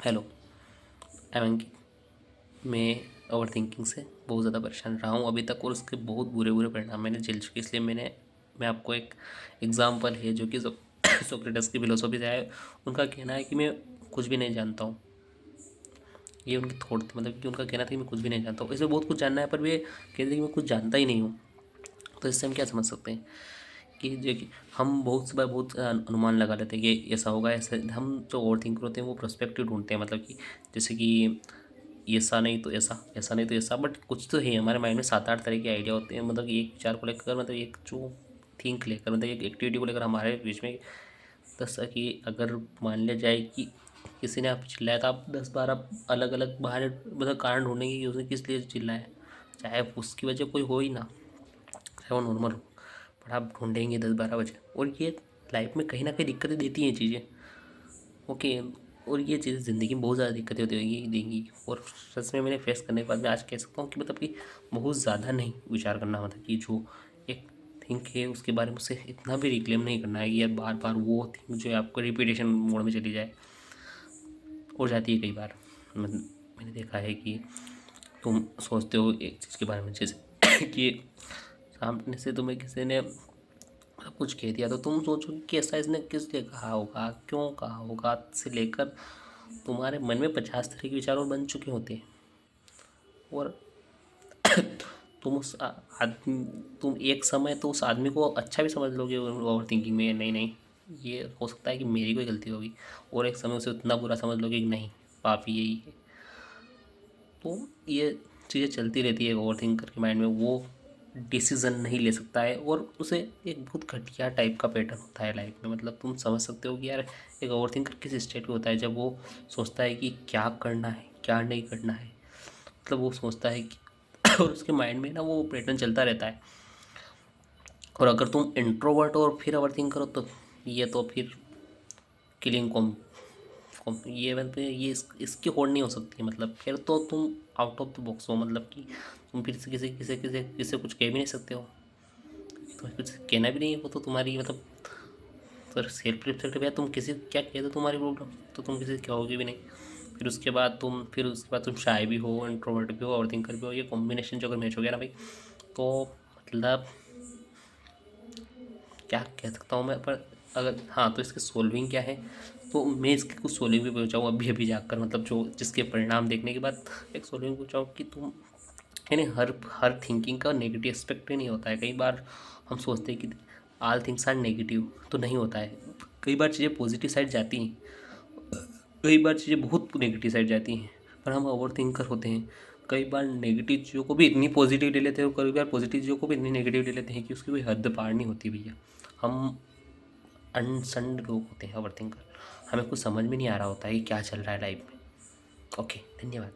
Hello, I am अंकित। मैं over thinking से बहुत ज़्यादा परेशान रहा हूँ अभी तक और उसके बहुत बुरे बुरे परिणाम मैंने झेल चुके। इसलिए मैं आपको एक एग्जांपल है जो कि सोक्रेटिस की फिलोसॉफी से है। उनका कहना है कि मैं कुछ भी नहीं जानता हूँ। ये उनकी थॉट थी, मतलब कि उनका कहना था कि मैं कुछ भी नहीं जानता हूँ। इसमें बहुत कुछ जानना है पर वे कहते थे कि मैं कुछ जानता ही नहीं हूँ। तो इससे हम क्या समझ सकते हैं कि जो कि हम बहुत सी बार बहुत अनुमान लगा लेते हैं कि ऐसा होगा। ऐसा हम जो ओवर थिंकर होते हैं वो प्रोस्पेक्टिव ढूंढते हैं, मतलब कि जैसे कि ऐसा नहीं तो ऐसा, ऐसा नहीं तो ऐसा। बट कुछ तो है हमारे माइंड में 7-8 तरह के आइडिया होते हैं, मतलब कि एक विचार को लेकर, मतलब एक जो थिंक लेकर, मतलब एक एक्टिविटी को लेकर हमारे बीच में। जैसा कि अगर मान लिया जाए कि किसी ने आप चिल्लाया था, आप 10-12 अलग अलग बाहर मतलब कारण ढूंढेंगे कि उसने किस लिए चिल्लाया, चाहे उसकी वजह कोई हो ही ना, चाहे वो नॉर्मल हो। पर आप ढूंढेंगे 10-12 वजह, और ये लाइफ में कहीं ना कहीं दिक्कतें देती हैं चीज़ें। ओके, और ये चीज़ें ज़िंदगी में बहुत ज़्यादा दिक्कतें होती होगी देंगी। और सच में मैंने फेस करने के बाद मैं आज कह सकता हूँ कि मतलब कि बहुत ज़्यादा नहीं विचार करना, मतलब कि जो एक थिंक है उसके बारे में उसे इतना भी रिक्लेम नहीं करना है कि यार बार बार वो थिंक जो है आपको रिपीटेशन मोड में चली जाए और जाती है कई बार। मैंने देखा है कि तुम सोचते हो एक चीज़ के बारे में, जैसे कि सामने से तुम्हें किसी ने कुछ कह दिया तो तुम सोचो कि कैसा इसने किस लिए कहा होगा, क्यों कहा होगा, से लेकर तुम्हारे मन में 50 तरह के विचार और बन चुके होते हैं। और तुम उस आदमी तुम एक समय तो उस आदमी को अच्छा भी समझ लोगे ओवर थिंकिंग में, नहीं नहीं ये हो सकता है कि मेरी कोई गलती होगी। और एक समय उसे उतना बुरा समझ लोगे कि नहीं, पापी यही है। तो ये चीज़ें चलती रहती है ओवर थिंकर के माइंड में। वो डिसीज़न नहीं ले सकता है और उसे एक बहुत घटिया टाइप का पैटर्न होता है लाइफ में। मतलब तुम समझ सकते हो कि यार एक ओवर थिंकर किस स्टेट में होता है, जब वो सोचता है कि क्या करना है क्या नहीं करना है। मतलब वो सोचता है कि और उसके माइंड में ना वो पैटर्न चलता रहता है। और अगर तुम इंट्रोवर्ट और फिर ओवर थिंकर हो तो ये तो फिर किलिंग कॉम ये मतलब ये इसकी होड़ नहीं हो सकती। मतलब फिर तो तुम आउट ऑफ द बॉक्स हो, मतलब कि तुम फिर से किसी कुछ कह भी नहीं सकते हो। तो कुछ कहना भी नहीं है, वो तो तुम्हारी मतलब पर सेल्फ रिफ्लेक्टिव है। तुम किसी क्या कहते हो तुम्हारी प्रॉब्लम, तो तुम किसी कहोगे भी नहीं। फिर उसके बाद तुम शाय भी हो, इंट्रोवर्ट भी हो, ओवर थिंकर भी हो। ये कॉम्बिनेशन जो अगर मैच हो गया ना भाई, तो मतलब क्या कह सकता हूँ मैं। पर अगर हाँ, तो इसके सोल्विंग क्या है, तो मैं इसके कुछ सोल्विंग भी पहुँचाऊँ अभी अभी जाकर, मतलब जो जिसके परिणाम देखने के बाद एक सोल्विंग पहुँचाऊँ कि तुम यानी हर थिंकिंग का नेगेटिव एस्पेक्ट ही नहीं होता है। कई बार हम सोचते हैं कि ऑल थिंग्स आर नेगेटिव, तो नहीं होता है। कई बार चीज़ें पॉजिटिव साइड जाती हैं, कई बार चीज़ें बहुत नेगेटिव साइड जाती हैं। पर हम ओवर थिंकर होते हैं, कई बार नेगेटिव चीज़ों को भी इतनी पॉजिटिव ले लेते हैं और कई बार पॉजिटिव चीज़ों को भी इतनी नेगेटिव ले लेते हैं कि उसकी कोई हद पार नहीं होती भैया। हम अनसंड लोग होते हैं ओवर थिंकर। हमें कुछ समझ में नहीं आ रहा होता है कि क्या चल रहा है लाइफ में। ओके, धन्यवाद।